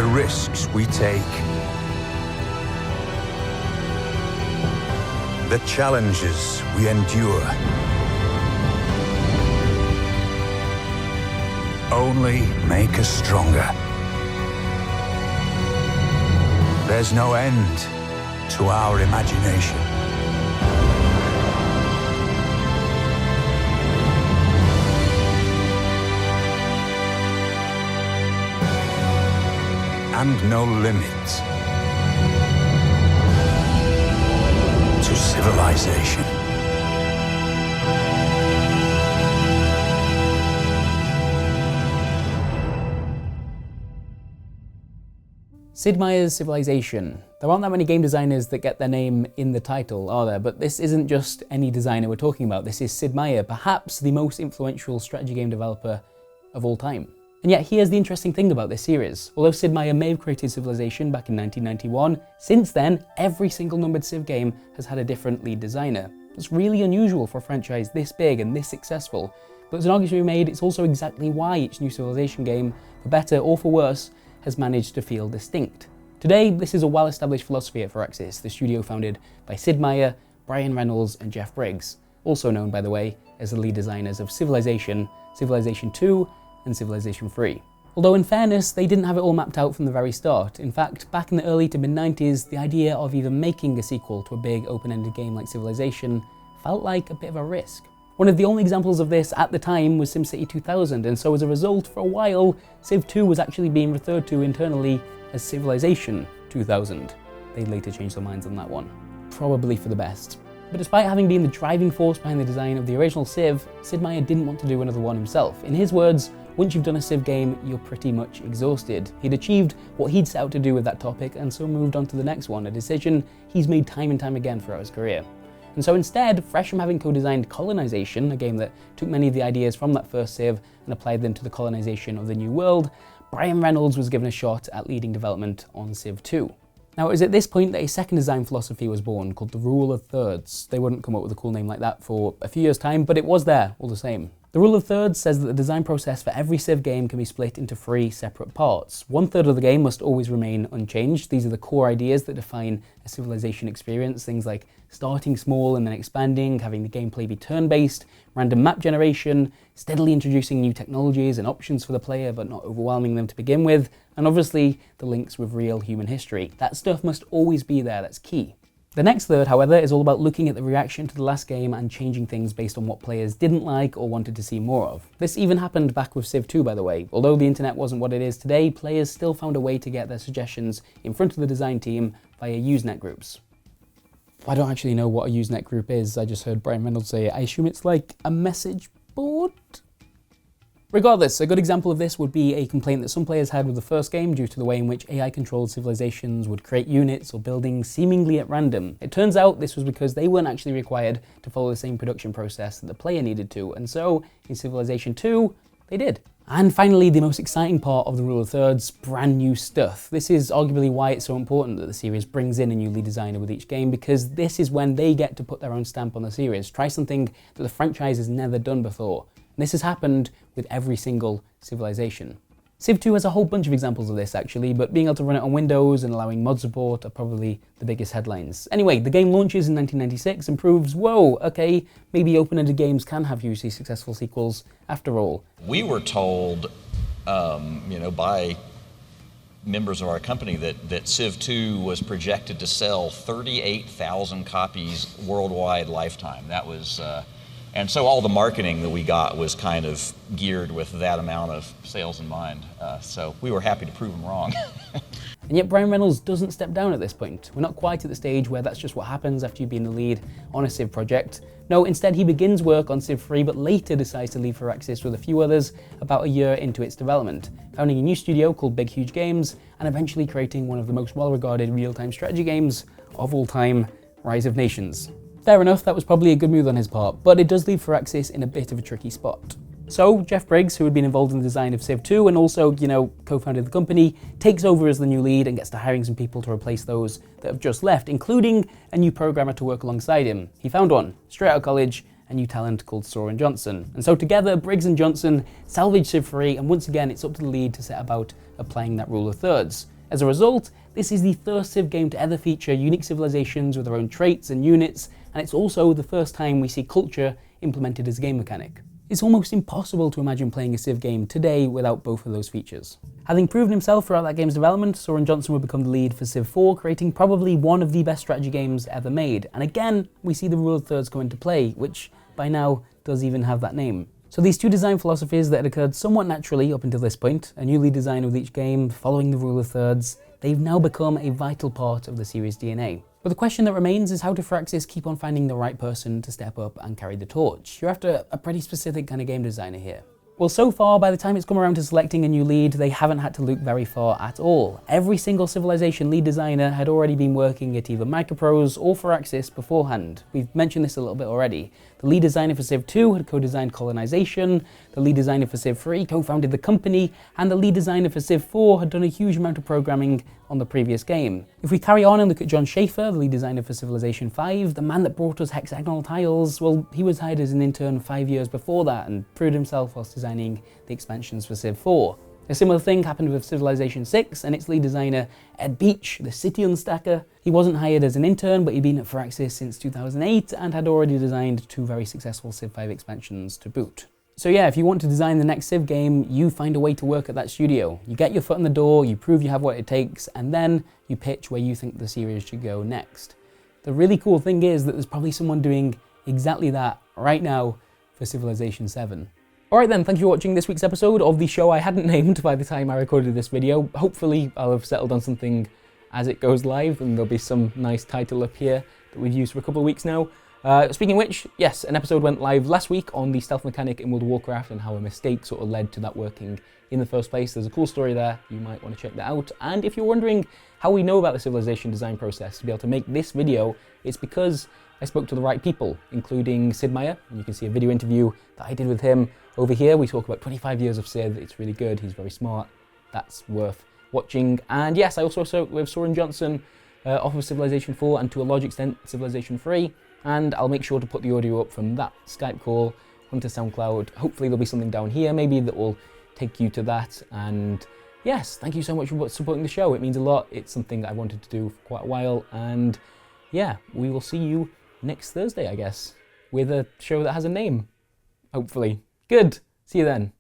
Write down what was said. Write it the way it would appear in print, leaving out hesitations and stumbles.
the risks we take, the challenges we endure, only make us stronger. There's no end to our imagination. And no limit to civilization. Sid Meier's Civilization. There aren't that many game designers that get their name in the title, are there? But this isn't just any designer we're talking about. This is Sid Meier, perhaps the most influential strategy game developer of all time. And yet here's the interesting thing about this series. Although Sid Meier may have created Civilization back in 1991, since then, every single numbered Civ game has had a different lead designer. It's really unusual for a franchise this big and this successful. But there's an argument to be made, it's also exactly why each new Civilization game, for better or for worse, has managed to feel distinct. Today, this is a well-established philosophy at Firaxis, the studio founded by Sid Meier, Brian Reynolds and Jeff Briggs, also known, by the way, as the lead designers of Civilization, Civilization 2, and Civilization 3. Although in fairness, they didn't have it all mapped out from the very start. In fact, back in the early to mid-90s, the idea of even making a sequel to a big open-ended game like Civilization felt like a bit of a risk. One of the only examples of this at the time was SimCity 2000, and so as a result, for a while, Civ 2 was actually being referred to internally as Civilization 2000. They later changed their minds on that one. Probably for the best. But despite having been the driving force behind the design of the original Civ, Sid Meier didn't want to do another one himself. In his words, once you've done a Civ game, you're pretty much exhausted. He'd achieved what he'd set out to do with that topic and so moved on to the next one, a decision he's made time and time again throughout his career. And so instead, fresh from having co-designed Colonization, a game that took many of the ideas from that first Civ and applied them to the colonization of the New World, Brian Reynolds was given a shot at leading development on Civ 2. Now it was at this point that a second design philosophy was born called the Rule of Thirds. They wouldn't come up with a cool name like that for a few years' time, but it was there all the same. The Rule of Thirds says that the design process for every Civ game can be split into 3 separate parts. 1/3 of the game must always remain unchanged. These are the core ideas that define a Civilization experience, things like starting small and then expanding, having the gameplay be turn-based, random map generation, steadily introducing new technologies and options for the player but not overwhelming them to begin with, and obviously the links with real human history. That stuff must always be there, that's key. The next third, however, is all about looking at the reaction to the last game and changing things based on what players didn't like or wanted to see more of. This even happened back with Civ 2, by the way. Although the internet wasn't what it is today, players still found a way to get their suggestions in front of the design team via Usenet groups. I don't actually know what a Usenet group is, I just heard Brian Reynolds say it. I assume it's like a message board? Regardless, a good example of this would be a complaint that some players had with the first game due to the way in which AI-controlled civilizations would create units or buildings seemingly at random. It turns out this was because they weren't actually required to follow the same production process that the player needed to, and so in Civilization 2, they did. And finally, the most exciting part of the Rule of Thirds, brand new stuff. This is arguably why it's so important that the series brings in a new lead designer with each game, because this is when they get to put their own stamp on the series, try something that the franchise has never done before. And this has happened with every single Civilization. Civ 2 has a whole bunch of examples of this actually, but being able to run it on Windows and allowing mod support are probably the biggest headlines. Anyway, the game launches in 1996 and proves, whoa, okay, maybe open-ended games can have hugely successful sequels after all. We were told, by members of our company that Civ 2 was projected to sell 38,000 copies worldwide lifetime. That was, and so all the marketing that we got was kind of geared with that amount of sales in mind. So we were happy to prove them wrong. And yet Brian Reynolds doesn't step down at this point. We're not quite at the stage where that's just what happens after you've been the lead on a Civ project. No, instead he begins work on Civ 3, but later decides to leave Firaxis with a few others about a year into its development, founding a new studio called Big Huge Games, and eventually creating one of the most well-regarded real-time strategy games of all time, Rise of Nations. Fair enough, that was probably a good move on his part, but it does leave Firaxis in a bit of a tricky spot. So Jeff Briggs, who had been involved in the design of Civ 2 and also, co-founded the company, takes over as the new lead and gets to hiring some people to replace those that have just left, including a new programmer to work alongside him. He found one, straight out of college, a new talent called Soren Johnson. And so together, Briggs and Johnson salvage Civ 3, and once again, it's up to the lead to set about applying that rule of thirds. As a result, this is the first Civ game to ever feature unique civilizations with their own traits and units, and it's also the first time we see culture implemented as a game mechanic. It's almost impossible to imagine playing a Civ game today without both of those features. Having proven himself throughout that game's development, Soren Johnson would become the lead for Civ 4, creating probably one of the best strategy games ever made. And again, we see the rule of thirds come into play, which by now does even have that name. So these two design philosophies that had occurred somewhat naturally up until this point, a new lead design with each game, following the rule of thirds, they've now become a vital part of the series' DNA. But the question that remains is how do Firaxis keep on finding the right person to step up and carry the torch? You're after a pretty specific kind of game designer here. Well, so far, by the time it's come around to selecting a new lead, they haven't had to look very far at all. Every single Civilization lead designer had already been working at either Microprose or Firaxis beforehand. We've mentioned this a little bit already. The lead designer for Civ 2 had co-designed Colonization, the lead designer for Civ 3 co-founded the company, and the lead designer for Civ 4 had done a huge amount of programming on the previous game. If we carry on and look at John Schaefer, the lead designer for Civilization 5, the man that brought us hexagonal tiles, well, he was hired as an intern 5 years before that and proved himself whilst designing the expansions for Civ 4. A similar thing happened with Civilization 6 and its lead designer, Ed Beach, the city unstacker. He wasn't hired as an intern, but he'd been at Firaxis since 2008 and had already designed 2 very successful Civ 5 expansions to boot. So yeah, if you want to design the next Civ game, you find a way to work at that studio. You get your foot in the door, you prove you have what it takes, and then you pitch where you think the series should go next. The really cool thing is that there's probably someone doing exactly that right now for Civilization 7. Alright then, thank you for watching this week's episode of the show I hadn't named by the time I recorded this video. Hopefully I'll have settled on something as it goes live and there'll be some nice title up here that we've used for a couple of weeks now. Speaking of which, yes, an episode went live last week on the stealth mechanic in World of Warcraft and how a mistake sort of led to that working in the first place. There's a cool story there, you might want to check that out. And if you're wondering how we know about the Civilization design process to be able to make this video, it's because I spoke to the right people, including Sid Meier, and you can see a video interview that I did with him over here. We talk about 25 years of Sid, it's really good, he's very smart, that's worth watching. And yes, I also spoke with Soren Johnson off of Civilization 4 and to a large extent Civilization 3, and I'll make sure to put the audio up from that Skype call onto SoundCloud. Hopefully there'll be something down here maybe that will take you to that. And yes, thank you so much for supporting the show, it means a lot, it's something that I wanted to do for quite a while, and yeah, we will see you next Thursday, I guess, with a show that has a name, hopefully. Good, see you then.